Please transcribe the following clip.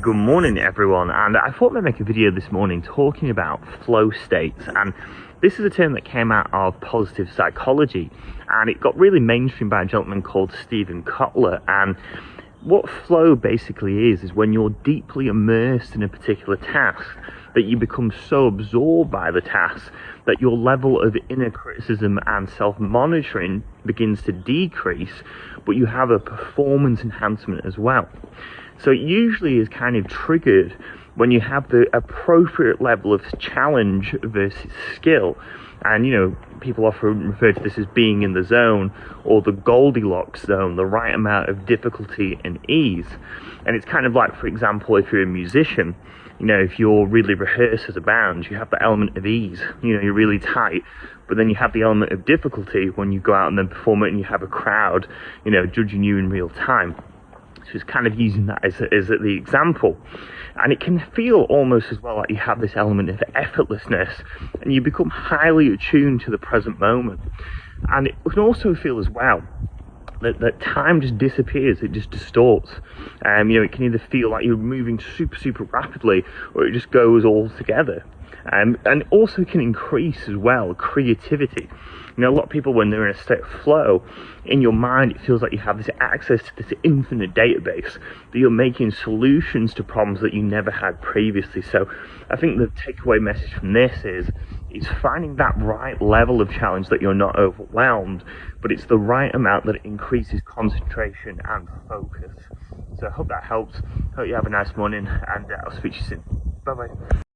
Good morning everyone, and I thought I'd make a video this morning talking about flow states. And this is a term that came out of positive psychology, and it got really mainstream by a gentleman called Stephen Kotler. And what flow basically is when you're deeply immersed in a particular task, that you become so absorbed by the task that your level of inner criticism and self-monitoring begins to decrease, but you have a performance enhancement as well. So it usually is kind of triggered when you have the appropriate level of challenge versus skill. And people often refer to this as being in the zone, or the Goldilocks zone, the right amount of difficulty and ease. And it's kind of like, for example, if you're a musician, if you're really rehearsed as a band, you have the element of ease, you're really tight, but then you have the element of difficulty when you go out and then perform it and you have a crowd, judging you in real time. So it's kind of using that as the example. And it can feel almost as well like you have this element of effortlessness and you become highly attuned to the present moment. And it can also feel as well that time just disappears, it just distorts. It can either feel like you're moving super rapidly, or it just goes all together. And it also can increase as well creativity. A lot of people, when they're in a state of flow, in your mind it feels like you have this access to this infinite database, that you're making solutions to problems that you never had previously. So I think the takeaway message from this is finding that right level of challenge, that you're not overwhelmed, but it's the right amount that increases concentration and focus. So I hope that helps. Hope you have a nice morning, and I'll speak to you soon. Bye bye.